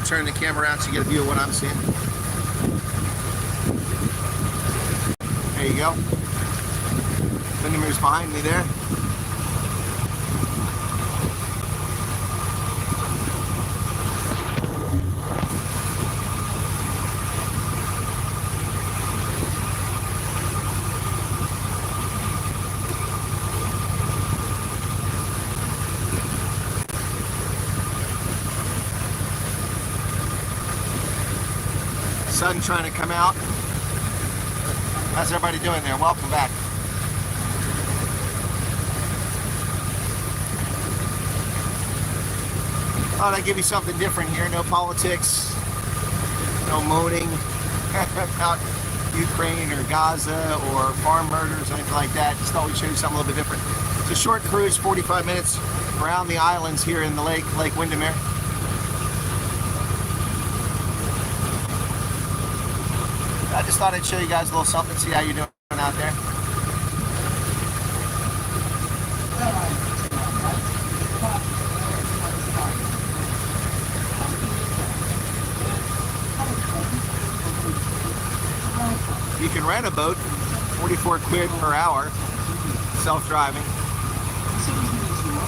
me turn the camera around so you get a view of what I'm seeing. There you go. Windermere's behind me there. Sun trying to come out. How's everybody doing there? Welcome back. Thought I'd give you something different here. No politics, no moaning about Ukraine or Gaza or farm murders or anything like that. Just thought we'd show you something a little bit different. It's a short cruise, 45 minutes around the islands here in the Lake Windermere. I just thought I'd show you guys a little something, see how you're doing out there. You can rent a boat, 44 quid per hour, self-driving.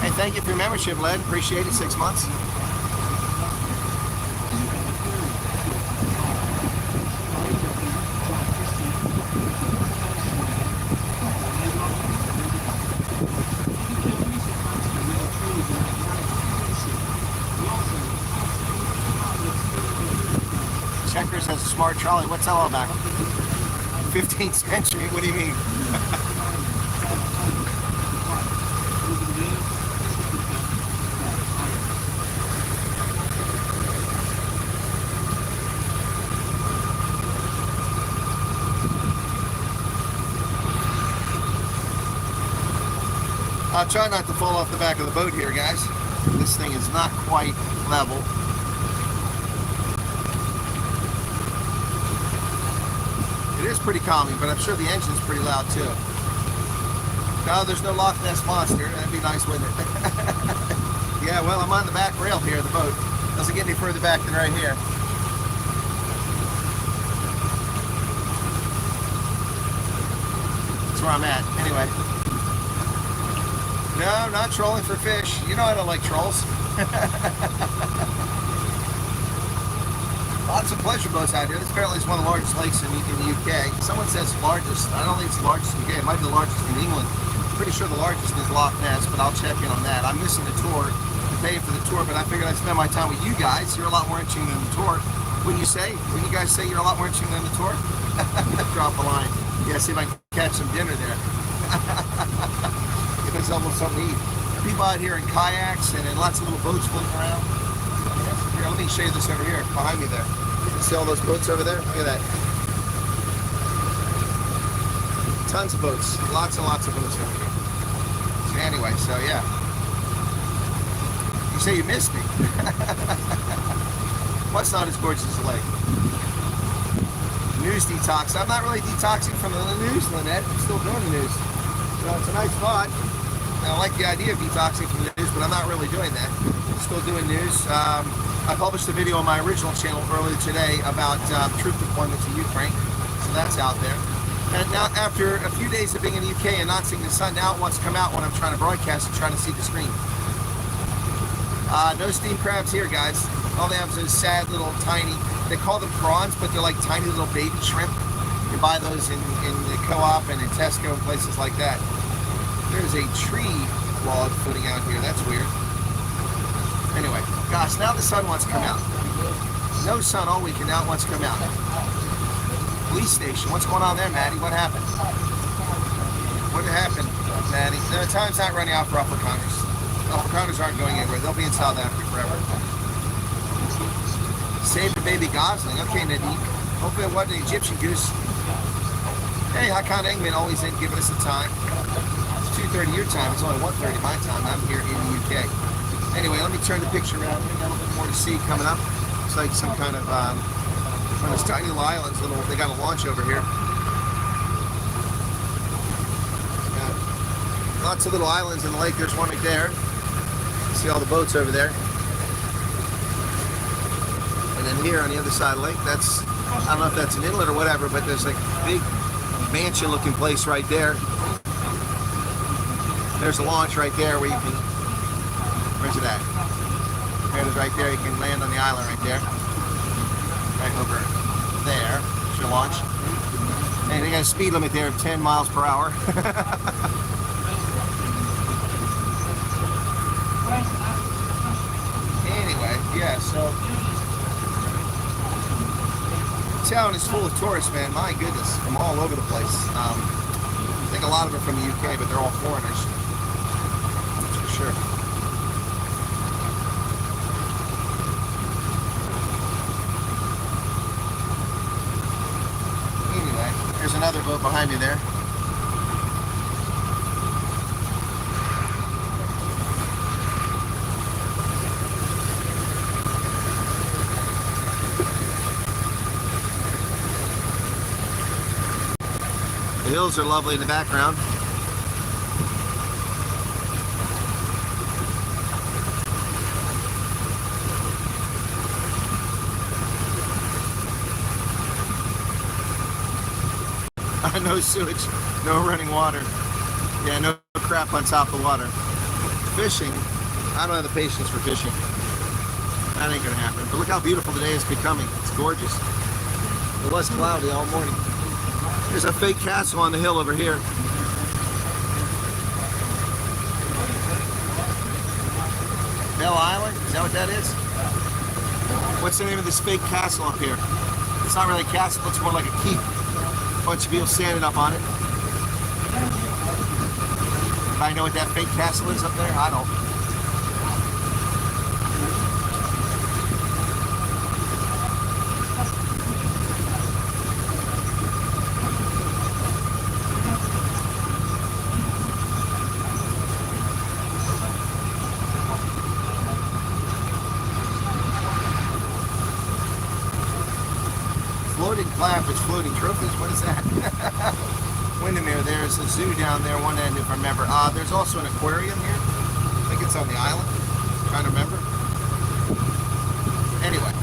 Hey, thank you for your membership, Led. Appreciate it, 6 months. Checkers has a smart trolley. What's that all about? 15th century? What do you mean? I'll try not to fall off the back of the boat here, guys. This thing is not quite level. It is pretty calming, but I'm sure the engine's pretty loud too. No, there's no Loch Ness Monster. That'd be nice, wouldn't it? Yeah, well, I'm on the back rail here of the boat. Doesn't get any further back than right here. That's where I'm at. Anyway. No, not trolling for fish. You know I don't like trolls. Lots of pleasure boats out here. This apparently is one of the largest lakes in the UK. Someone says largest. I don't think it's the largest in the UK. It might be the largest in England. I'm pretty sure the largest is Loch Ness, but I'll check in on that. I'm missing the tour. I'm paying for the tour, but I figured I'd spend my time with you guys. You're a lot more interesting than the tour. Wouldn't you say? Wouldn't you guys say you're a lot more interesting than the tour? Drop a line. Yeah, see if I can catch some dinner there. Give myself something to eat. People out here in kayaks and in lots of little boats floating around. Here, let me show you this over here, behind me there. See all those boats over there? Look at that. Tons of boats. Lots and lots of boats over here. So anyway, so yeah. You say you missed me. What's not as gorgeous as the lake? News detox. I'm not really detoxing from the news, Lynette. I'm still doing the news. So it's a nice spot. I like the idea of detoxing from the news, but I'm not really doing that. I'm still doing news. I published a video on my original channel earlier today about troop deployment to Ukraine, so that's out there. And now, after a few days of being in the UK and not seeing the sun, now it wants to come out when I'm trying to broadcast and trying to see the screen. No steamed crabs here, guys. All they have is those sad little tiny, they call them prawns, but they're like tiny little baby shrimp. You buy those in the co-op and in Tesco and places like that. There's a tree log floating out here. That's weird. Anyway, gosh, now the sun wants to come out. No sun all week, and now it wants to come out. Police station. What's going on there, Maddie? What happened? What happened, Maddie? The time's not running out for Afrikaners. Afrikaners aren't going anywhere. They'll be in South Africa forever. Save the baby gosling. Okay, Nadine. Hopefully it wasn't an Egyptian goose. Hey, Hakan Engman always in giving us the time. It's 2:30 your time. It's only 1:30 my time. I'm here in the UK. Anyway, let me turn the picture around. We got a little bit more to see coming up. It's like some kind of one of those tiny little islands. They got a launch over here. Lots of little islands in the lake. There's one right there. See all the boats over there. And then here on the other side of the lake, that's, I don't know if that's an inlet or whatever, but there's like a big mansion looking place right there. There's a launch right there where you can, where's it at? There it is right there, you can land on the island right there. Right over there, there's your launch. And they got a speed limit there of 10 miles per hour. Anyway, yeah, so town is full of tourists, man. My goodness, from all over the place. I think a lot of them are from the UK, but they're all foreigners. That's for sure. Anyway, there's another boat behind me there. The hills are lovely in the background. No sewage, no running water. Yeah, no crap on top of the water. Fishing, I don't have the patience for fishing. That ain't gonna happen. But look how beautiful the day is becoming. It's gorgeous. It was cloudy all morning. There's a fake castle on the hill over here. Bell Island? Is that what that is? What's the name of this fake castle up here? It's not really a castle, it's more like a keep. A bunch of people standing up on it. Anybody know what that fake castle is up there? I don't. Floating clappers, floating trophies, what is that? Windermere, there's a zoo down there, one end if I remember. There's also an aquarium here. I think it's on the island. I'm trying to remember. Anyway.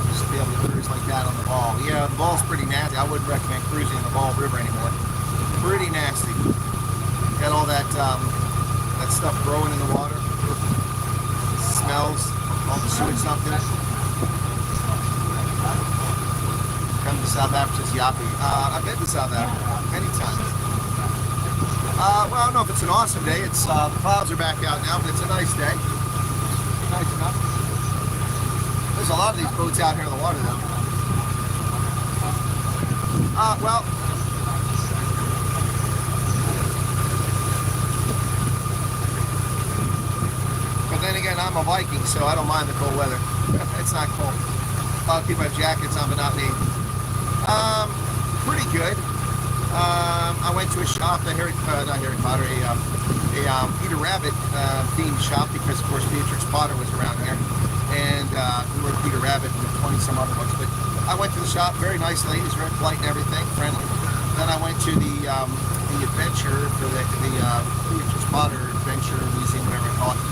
Just to be able to cruise like that on the Ball. Yeah, the Ball's pretty nasty. I wouldn't recommend cruising the Ball River anymore. Pretty nasty. Got all that that stuff growing in the water. Smells, all the sewage dumped in it. Come to South Africa's Yappy. I've been to South Africa many times. Well, I don't know if it's an awesome day. It's the clouds are back out now, but it's a nice day. Nice enough. There's a lot of these boats out here in the water, though. Well, but then again, I'm a Viking, so I don't mind the cold weather. It's not cold. A lot of people have jackets on, but not me. Pretty good. I went to a shop, not Harry Potter, a Peter Rabbit themed shop, because of course Beatrix Potter was around here, and we were Peter Rabbit and 20 some other ones. But I went to the shop, very nice ladies, very polite and everything, friendly. Then I went to the adventure for the Beatrix Potter Adventure Museum, whatever you call it.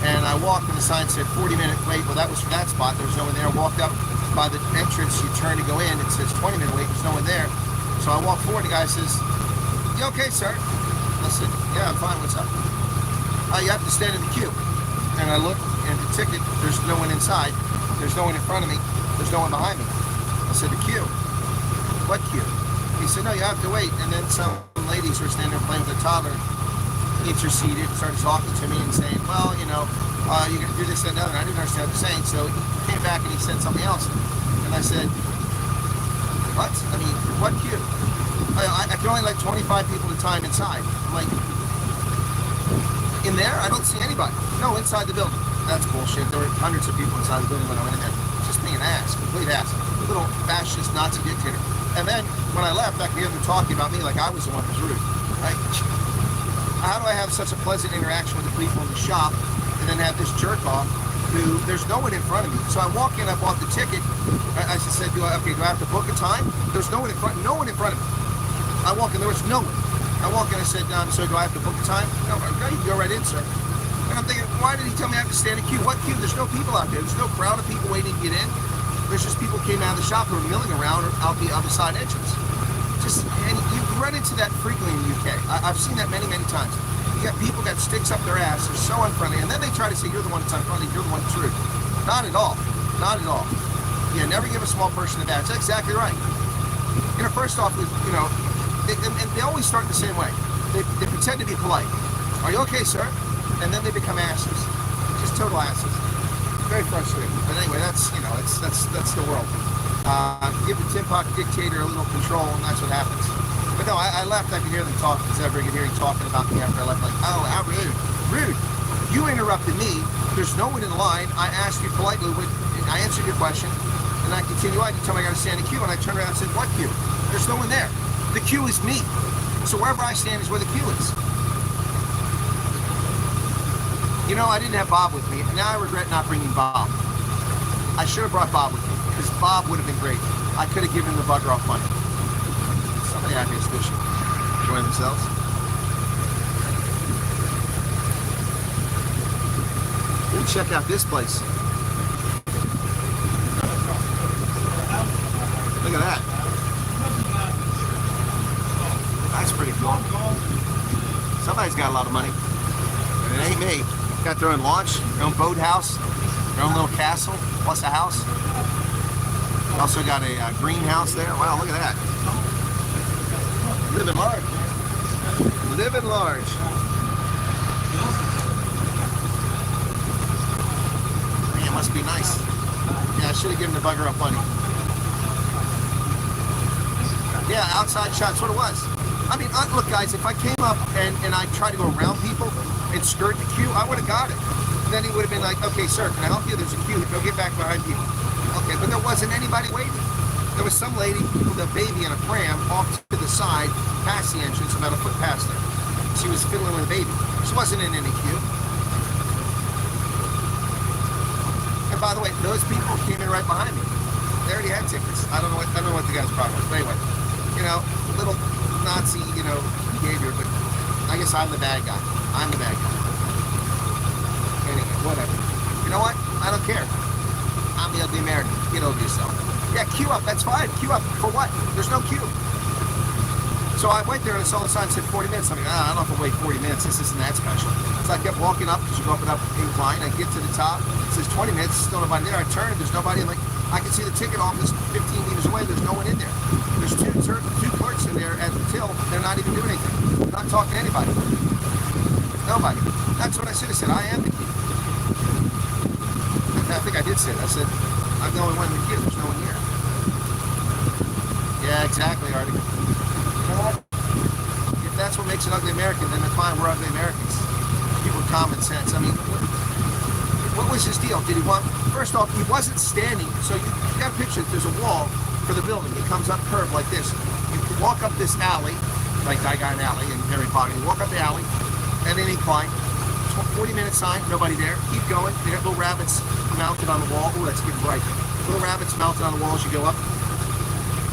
And I walked, and the sign said 40-minute wait. Well, that was for that spot. There was no one there. I walked up by the entrance. You turn to go in. It says 20-minute wait. There's no one there. So I walked forward. The guy says, "You okay, sir?" I said, "Yeah, I'm fine. What's up?" "You have to stand in the queue." And I looked, and the ticket, there's no one inside. There's no one in front of me. There's no one behind me. I said, "The queue." "What queue?" He said, "No, you have to wait." And then some ladies were standing there playing with their toddler, interceded, started talking to me and saying, "Well, you know, you're going to do this and that." And I didn't understand what they're saying, so he came back and he said something else. And I said, "What? I mean, what queue? I can only let 25 people at a time inside." I'm like, "In there? I don't see anybody." "No, inside the building." "That's bullshit. There were hundreds of people inside the building when I went in there." Just being an ass, complete ass. A little fascist Nazi dictator. And then when I left, I could hear them talking about me like I was the one who was rude. Right? How do I have such a pleasant interaction with the people in the shop and then have this jerk off who, there's no one in front of me? So I walk in, I bought the ticket. I just said, do I have to book a time? There's no one in front of me. I walk in, there was no one. I walk in, I said, so do I have to book a time? "No, you can go right in, sir." I And I'm thinking, why did he tell me I have to stand in queue? What queue? There's no people out there. There's no crowd of people waiting to get in. There's just people came out of the shop who are milling around out the other side entrance. And you run into that frequently in the UK. I've seen that many, many times. You got people that sticks up their ass, they're so unfriendly, and then they try to say, you're the one that's unfriendly, you're the one that's rude. Not at all. Not at all. Yeah, never give a small person a badge. That's exactly right. You know, first off, you know, they always start the same way. They pretend to be polite. Are you okay, sir? And then they become asses. Just total asses. Very frustrating. But anyway, that's, you know, that's the world. Give the Tin Pot dictator a little control, and that's what happens. But no, I left. I could hear them talking, because I could hear him talking about me after I left. Like, oh, how rude. Rude. You interrupted me. There's no one in line. I asked you politely. I answered your question, and I continue on. You tell me I got to stand in queue, and I turned around and said, what queue? There's no one there. The queue is me. So wherever I stand is where the queue is. You know, I didn't have Bob with me, and now I regret not bringing Bob. I should have brought Bob with me, because Bob would have been great. I could have given him the bugger off money. Somebody out here is fishing, enjoying themselves. We'll check out this place. Look at that. That's pretty cool. Somebody's got a lot of money. And it ain't me. Got their own launch, their own boathouse, their own little castle, plus a house. Also got a greenhouse there. Wow, look at that. Living large. Living large. Man, it must be nice. Yeah, I should have given the bugger up money. Yeah, outside shots, what it was. I mean, look, guys, if I came up and I tried to go around people and skirt the queue, I would have got it. And then he would have been like, okay, sir, can I help you? There's a queue. Go get back behind people. Okay, but there wasn't anybody waiting. There was some lady with a baby in a pram off to the side, past the entrance, about a foot past there. She was fiddling with a baby. She wasn't in any queue. And by the way, those people came in right behind me. They already had tickets. I don't know what the guy's problem was. But anyway, you know, little Nazi, you know, behavior, but I guess I'm the bad guy. I'm the bad guy. Anyway, whatever. You know what? I don't care. I'm the ugly American. Get over yourself. Yeah, queue up. That's fine. Queue up. For what? There's no queue. So I went there and I saw the sign said 40 minutes. I'm like, I don't know if I'll wait 40 minutes. This isn't that special. So I kept walking up, because you go up and up incline. I get to the top. It says 20 minutes. Still nobody there. I turn. There's nobody. I'm like, I can see the ticket office 15 meters away. There's no one in there. There's two clerks in there at the till. They're not even doing anything. They're not talking to anybody. Nobody. That's what I should have said. I am the queue. I think I did say it. I said, I'm the only one in the queue. There's no one here. Yeah, exactly, Artie. You know what? If that's what makes an ugly American, then fine, we're ugly Americans. People with common sense. I mean, what was his deal? Did he want... First off, he wasn't standing. So you got a picture. There's a wall for the building. It comes up curved like this. You can walk up this alley, like I got an alley in Harry Potter. You walk up the alley, and then incline. 40-minute sign, nobody there. Keep going. They got little rabbits mounted on the wall. Oh, that's getting bright. Little rabbits mounted on the wall as you go up.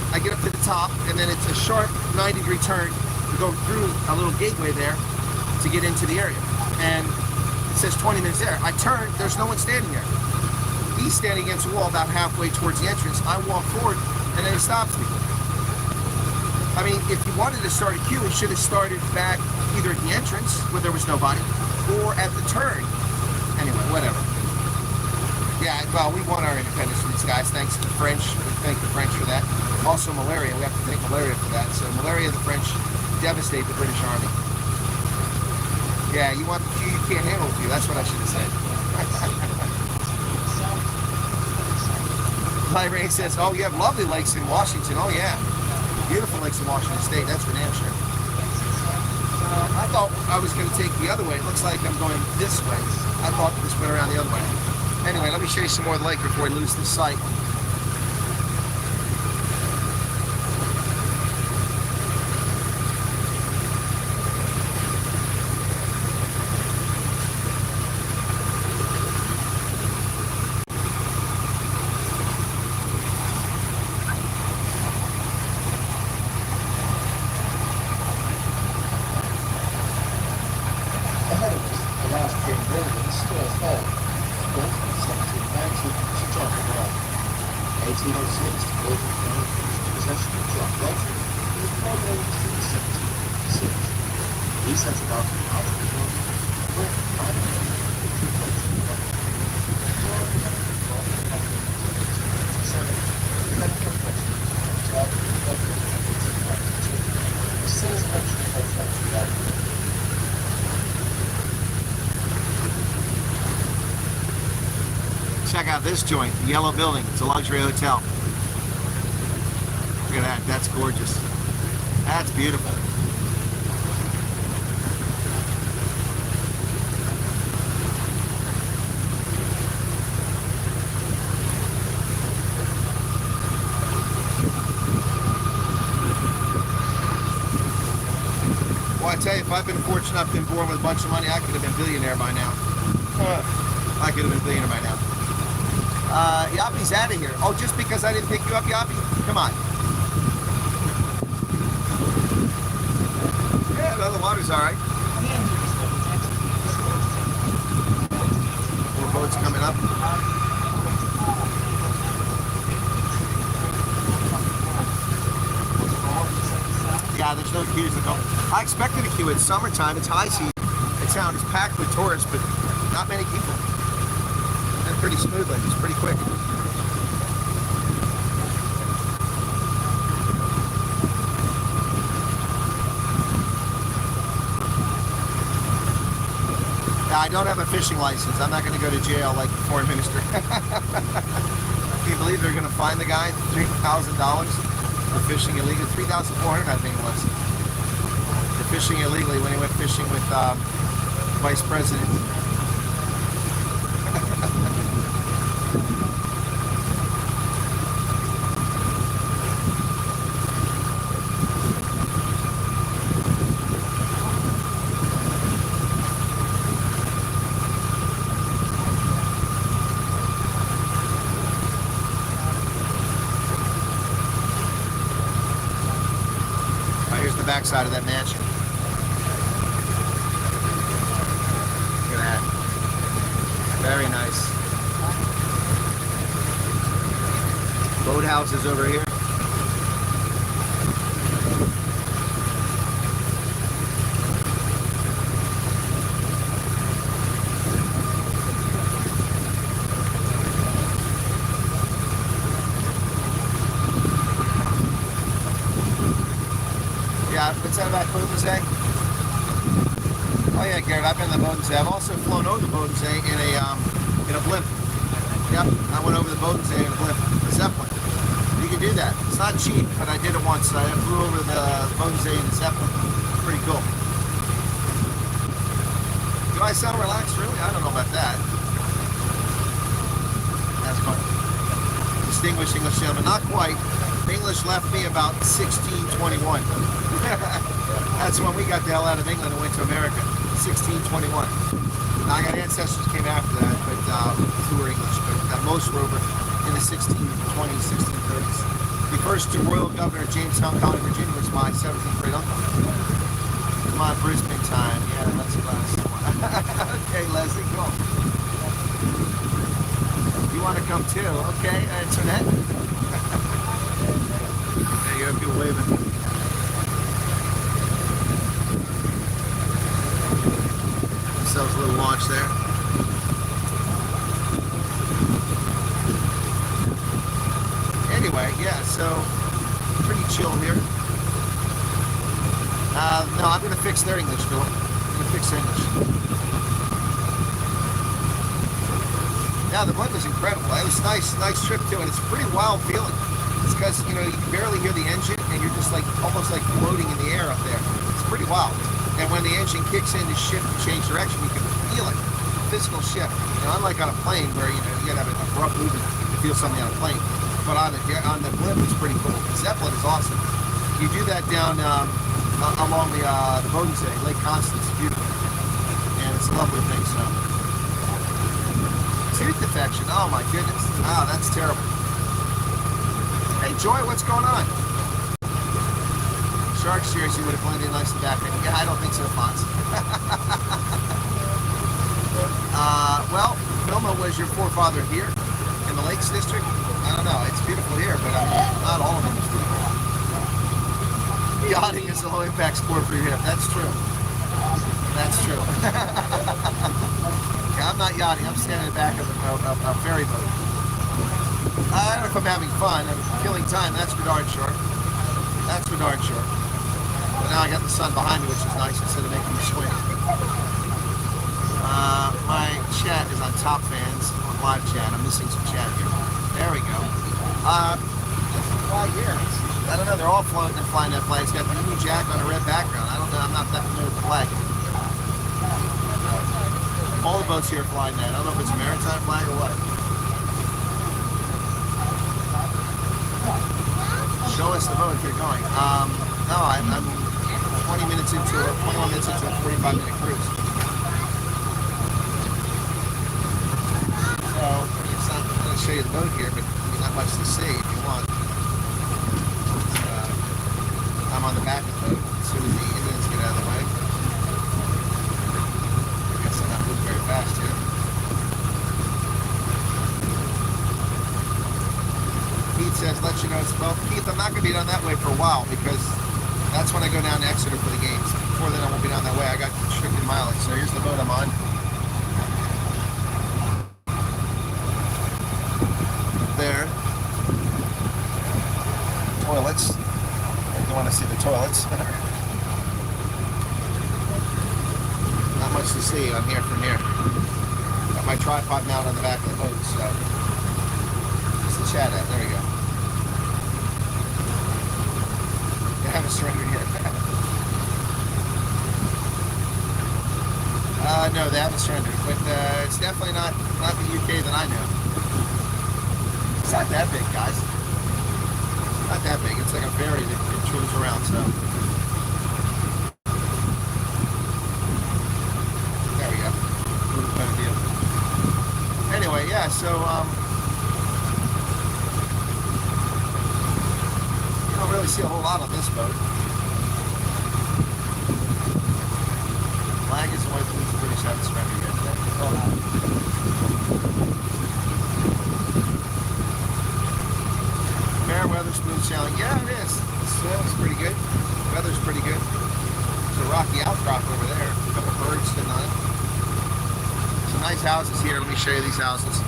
I get up to the top, and then it's a sharp 90-degree turn to go through a little gateway there to get into the area. And it says 20 minutes there. I turn, there's no one standing there. He's standing against the wall about halfway towards the entrance. I walk forward, and then he stops me. I mean, if you wanted to start a queue, he should have started back either at the entrance, where there was nobody, or at the turn. Anyway, whatever. Yeah, well, we won our independence from these guys. Thanks to the French. We thank the French for that. Also malaria. We have to thank malaria for that. So malaria, the French devastate the British Army. Yeah, you want the queue, you can't handle the queue. That's what I should have said. My Rain says, oh, you have lovely lakes in Washington. Oh, yeah. Beautiful lakes in Washington State. That's for damn sure. I thought I was going to take the other way. It looks like I'm going this way. I thought this went around the other way. Anyway, let me show you some more of the lake before we lose the sight. Ahead of us, the last big building. 1806, Golden Crown possession of John Belton was prolonged to the 1766. He sets about the house of the building, where check out this joint, the yellow building. It's a luxury hotel. Look at that, that's gorgeous. That's beautiful. Well, I tell you, if I've been fortunate enough to be born with a bunch of money, I could have been a billionaire by now. I could have been a billionaire by now. Yappy's out of here. Oh, just because I didn't pick you up, Yappy? Come on. Yeah, no, the water's all right. More boats coming up. Yeah, there's no queues at all. I expected a queue. It's summertime. It's high season. The town is packed with tourists, but not many people. And pretty smoothly. It's pretty quick. I don't have a fishing license. I'm not going to go to jail like the foreign minister. Can you believe they're going to fine the guy $3,000 for fishing illegally? $3,400, I think it was. For fishing illegally when he went fishing with Vice President. Backside of that mansion. Look at that. Very nice. Boathouses over here. What's that about Bodensee? Oh yeah, Garrett, I've been to Bodensee. I've also flown over the Bodensee in a blimp. Yep, I went over the Bodensee in a blimp, a Zeppelin. You can do that. It's not cheap, but I did it once. I flew over the Bodensee in a Zeppelin. Pretty cool. Do I sound relaxed, really? I don't know about that. That's fun. Distinguished English gentleman. Not quite. English left me about 1621. That's when we got the hell out of England and went to America. 1621. Now I got ancestors who came after that, but who were English, but most were over in the 1620s, 1630s. The first Royal Governor Jamestown County, Virginia, was my 17th great uncle. Come on, Brisbane time. Yeah, that's class. Okay, Leslie, go. You want to come too? Okay, Antoinette. There you go, people waving. Themselves a little launch there. Anyway, yeah, so pretty chill here. No, I'm going to fix their English, Philip. I'm going to fix English. Yeah, the blimp was incredible. It was nice trip too, and it's a pretty wild feeling. It's because, you know, you can barely hear the engine, and you're just like, almost like floating in the air up there. It's pretty wild. And when the engine kicks in to shift and change direction, you can feel it. Physical shift. You know, unlike on a plane where, you know, you gotta have an abrupt movement to feel something on a plane. But on the blimp, it's pretty cool. The Zeppelin is awesome. You do that down along the Bodensee, Lake Constance, beautiful. And it's a lovely thing, so. Tooth infection, oh my goodness. Wow, that's terrible. Hey, Joy, what's going on? Shark seriously would have blended in nicely back in. Yeah, I don't think so, Fonz. Well, Wilma was your forefather here in the Lakes District. I don't know. It's beautiful. beautiful here, but not all of it is beautiful. Yachting is a low impact sport for your hip. That's true. That's true. Yeah, I'm not yachting. I'm standing in the back of a ferry boat. I don't know if I'm having fun. I'm killing time. That's for darn sure. That's for darn sure. But now I got the sun behind me, which is nice instead of making me swing. My chat is on top fans on live chat. I'm missing some chat here. There we go. Flag here. I don't know. They're all floating and flying that flag. It's got the Union Jack on a red background. I don't know. I'm not that familiar with the flag. All the boats here are flying that. I don't know if it's a maritime flag or what. Show us the boat if you're going. No, I'm 21 minutes into a 45-minute cruise. So it's not going to show you the boat here, but there's not much to see if you want. I'm on the back of the boat as soon as the Indians get out of the way. I guess I'm not moving very fast here. Keith says, let you know it's well. Keith, I'm not going to be down that way for a while because that's when I go down to Exeter for the games. Before then, I won't be down that way. I got restricted mileage. So here's the boat I'm on. There. Toilets. You want to see the toilets. Not much to see on here from here. Got my tripod mount on the back of the boat, so where's the chat at? There we go. They haven't surrendered yet. No, they haven't surrendered, but it's definitely not the UK that I know. It's not that big, guys. Not that big. It's like a ferry that moves around, so. There we go. Better view. Anyway, yeah, so, you don't really see a whole lot on this boat. Flag is away from the British haven't surrendered yet. Fair weather, smooth sailing. Yeah, it is. The sail's pretty good. The weather's pretty good. There's a rocky outcrop over there. A couple birds sitting on it. Some nice houses here. Let me show you these houses.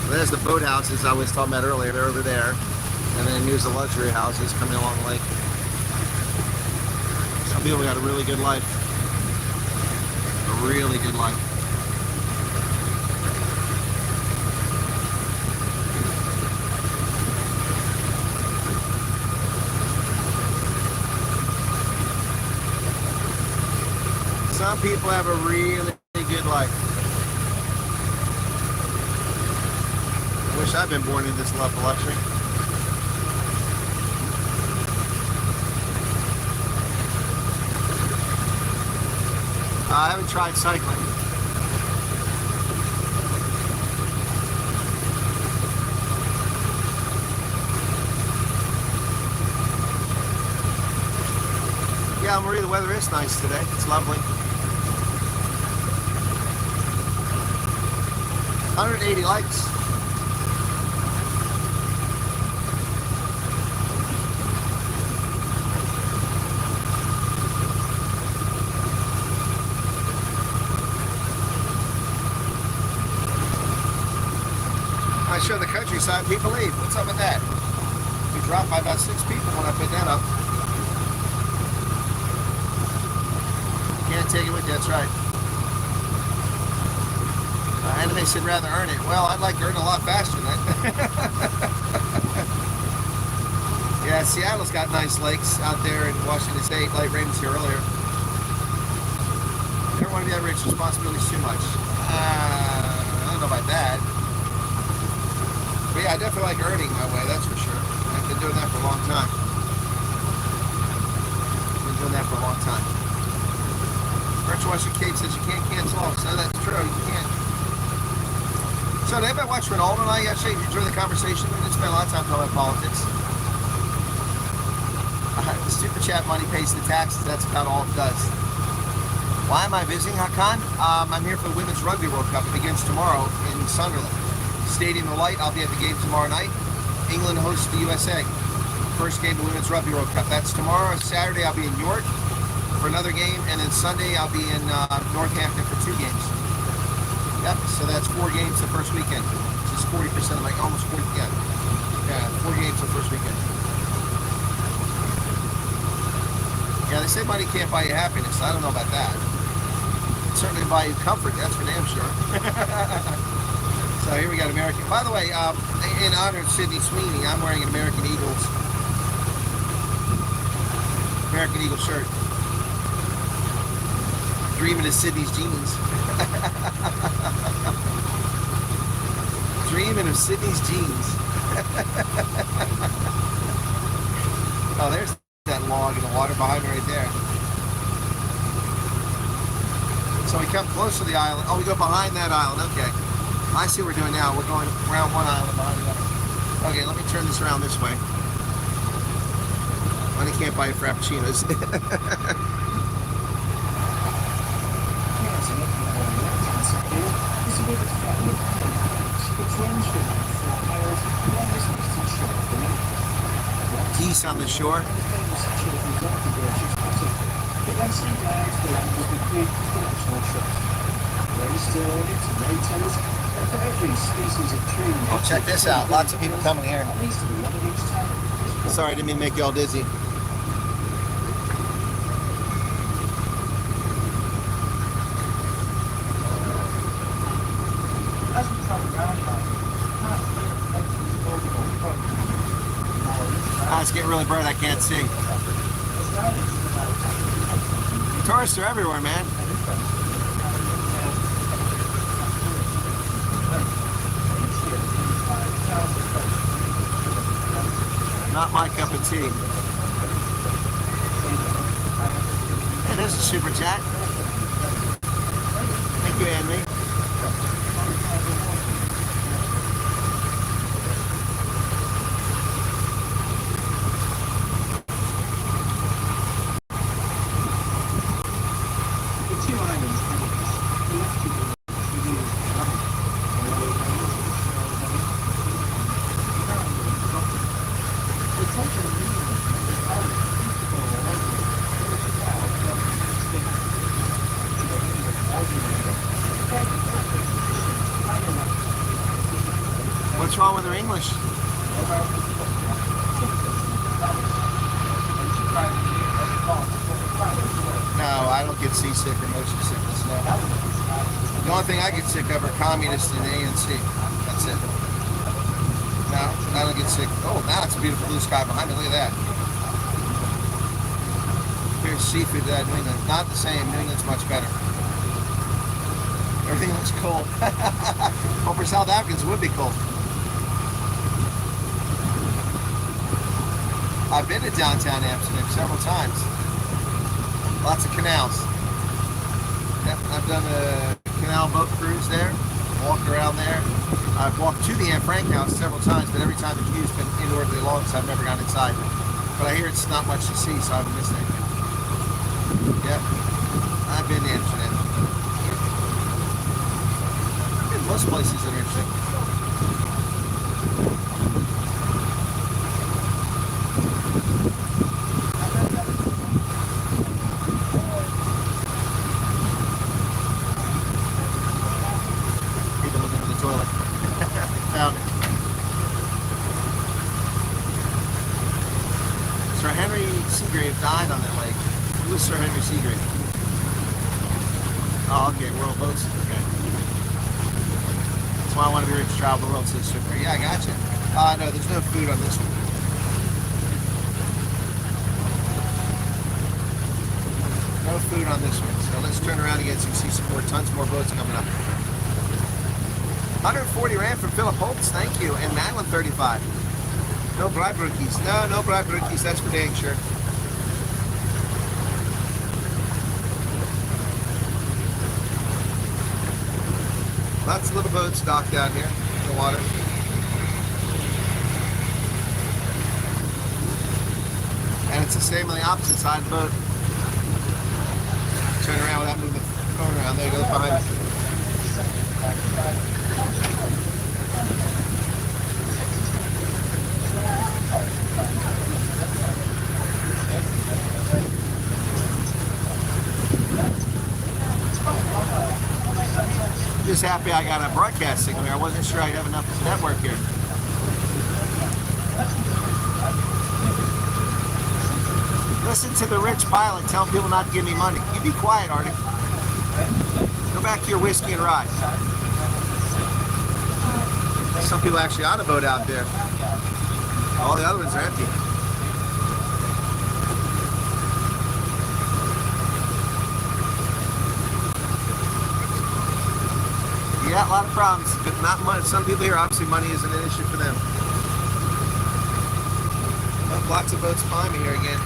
There's the boat houses I was talking about earlier. They're over there. And then here's the luxury houses coming along the lake. Some people got a really good life. A really good life. Some people have a really good life. I wish I'd been born in this love of luxury. I haven't tried cycling. Yeah, Marie, the weather is nice today. It's lovely. 180 likes. I show the countryside, people leave. What's up with that? We dropped by about 6 people when I put that up. Can't take it with you, that's right. Anime said rather earn it. Well, I'd like to earn a lot faster than that. Yeah, Seattle's got nice lakes out there in Washington State. Light rain was here earlier. Never want to be that rich. Responsibility's too much. I don't know about that. But yeah, I definitely like earning my way, that's for sure. I've been doing that for a long time. Virtual Western Cape says you can't cancel off. So that's true, you can't. So did anybody watch Ronaldo and I yesterday? Did you enjoy the conversation? We didn't spend a lot of time talking about politics. The super chat money pays the taxes. That's about all it does. Why am I visiting, Hakan? I'm here for the Women's Rugby World Cup. It begins tomorrow in Sunderland. Stadium of Light, I'll be at the game tomorrow night. England hosts the USA. First game of the Women's Rugby World Cup. That's tomorrow. Saturday, I'll be in York for another game. And then Sunday, I'll be in Northampton for 2 games. Yep, so that's 4 games the first weekend. Which is 40%, like almost 40, yeah, 4 games the first weekend. Yeah, they say money can't buy you happiness. I don't know about that. Certainly buy you comfort, that's for damn sure. So here we got American. By the way, in honor of Sydney Sweeney, I'm wearing an American Eagle shirt. Dreaming of Sydney's jeans. Dreaming of Sydney's jeans. Oh, there's that log in the water behind me right there. So we come close to the island. Oh, we go behind that island. Okay. I see what we're doing now. We're going around one island behind the other. Okay, let me turn this around this way. Money can't buy frappuccinos. Geese on the shore. Oh, check this out. Lots of people coming here. Sorry, I didn't mean to make you all dizzy. It's getting really bright, I can't see. Tourists are everywhere, man. Not my cup of tea. Hey, there's a super chat. Thank you, Andy. What's wrong with her English? No, I don't get seasick or motion sickness, no. The only thing I get sick of are communists and ANC. That's it. No, I don't get sick. Oh, now it's a beautiful blue sky behind me. Look at that. Here's seafood New England. Not the same. New England's much better. Everything looks cold. Well, for South Africans, it would be cold. I've been to downtown Amsterdam several times. Lots of canals. Yep, I've done a canal boat cruise there. Walked around there. I've walked to the Anne Frank house several times, but every time the view's been inordinately long, so I've never gone inside. But I hear it's not much to see, so I haven't missed anything. Yep, I've been to Amsterdam. Most places that are interesting. People looking for the toilet. Found it. Sir Henry Seagrave died on that lake. Who was Sir Henry Seagrave? Oh, okay, World Boats. Okay. That's why I want to be ready to travel the world, says Super. Yeah, I got you. No, there's no food on this one. No food on this one. So let's turn around again so you can see some more, tons more boats coming up. 140 rand from Philip Holtz, thank you. And Madeline 35. No bribe rookies. No bribe rookies, that's for dang sure. Lots of little boats docked out here in the water. And it's the same on the opposite side of the boat. Turn around without moving the Going around there, go behind. Just happy I got a broadcast signal here. I wasn't sure I'd have enough network here. Listen to the rich pilot telling people not to give me money. You be quiet, Artie. Go back to your whiskey and ride. Some people actually on a boat out there. All the other ones are empty. Yeah, a lot of problems, but not much. Some people here, obviously, money isn't an issue for them. Well, lots of boats behind me here again.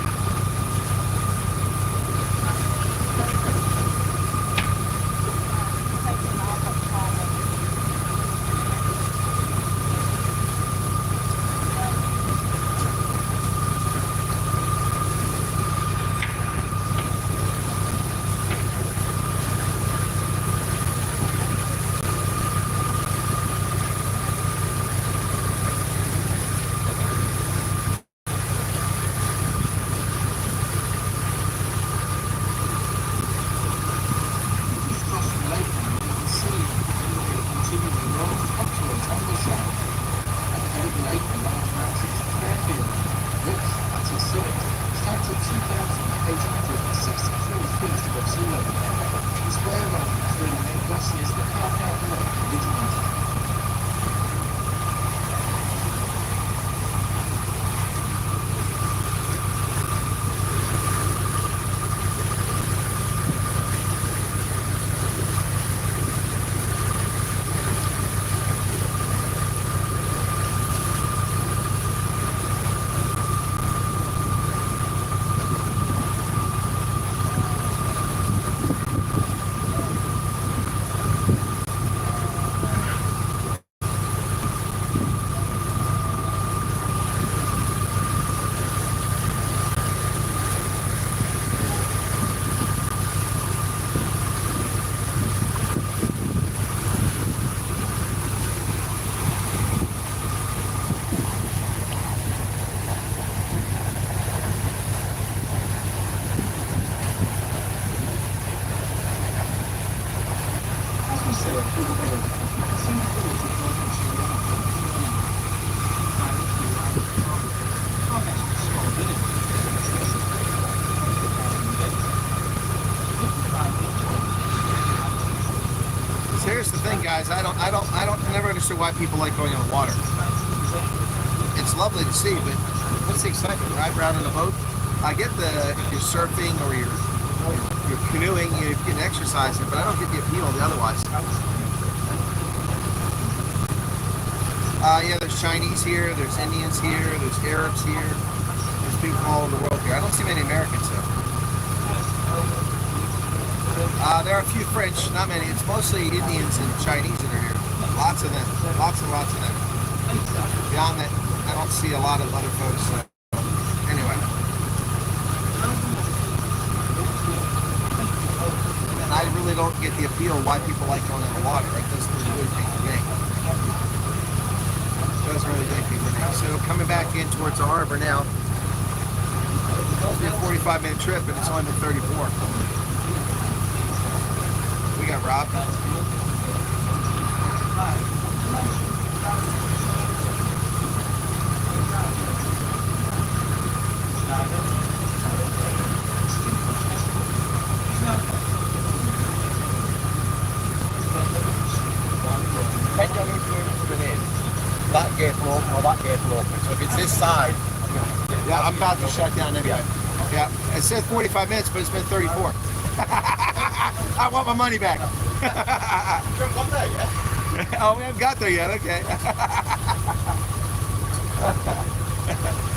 Here's the thing, guys. I never understood why people like going on the water. It's lovely to see, but what's the excitement? Ride around in a boat. I get if you're surfing or you're canoeing, you can exercise it, but I don't get the appeal of the otherwise. Yeah, there's Chinese here, there's Indians here, there's Arabs here, there's people from all over the world here. I don't see many Americans though. There are a few French, not many. It's mostly Indians and Chinese that are here. Lots of them. Lots and lots of them. Beyond that, I don't see a lot of other folks. Anyway. And I really don't get the appeal of why people like going in the water. It doesn't really think for me. It doesn't really think for me. So coming back in towards the harbor now. It'll be a 45-minute trip, and it's only been 34. We got Rob. That gate will open or that gate will open. So if it's this side, yeah, I'm about to shut down anyway. Yeah, it said 45 minutes, but it's been 34. I want my money back. You haven't got there yet? Oh, we haven't got there yet, okay.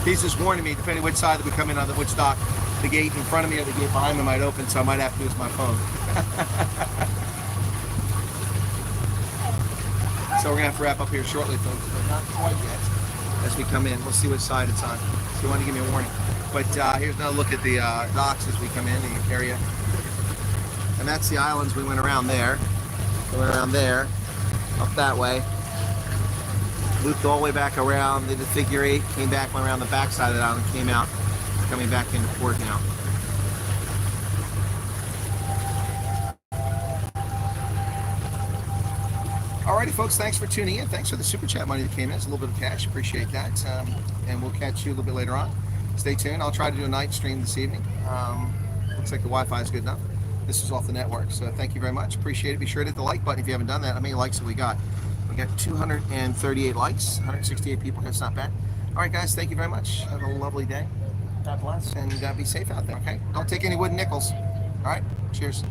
He's just warning me, depending which side that we come in on, which dock, the gate in front of me or the gate behind me might open, so I might have to use my phone. So we're going to have to wrap up here shortly, folks, but not quite yet. As we come in, we'll see which side it's on. So you want to give me a warning. But here's another look at the docks as we come in, the area. And And that's the islands. We went around there. We went around there, up that way. Looped all the way back around, did the figure 8, came back, went around the back side of the island, came out, coming back into port now. Alrighty, folks, thanks for tuning in. Thanks for the super chat money that came in. It's a little bit of cash. Appreciate that. And we'll catch you a little bit later on. Stay tuned. I'll try to do a night stream this evening. Looks like the Wi-Fi is good enough. This is off the network, so thank you very much. Appreciate it. Be sure to hit the like button if you haven't done that. How many likes have we got? We got 238 likes, 168 people. That's not bad. All right, guys, thank you very much. Have a lovely day. God bless, and be safe out there, okay? Don't take any wooden nickels. All right, cheers.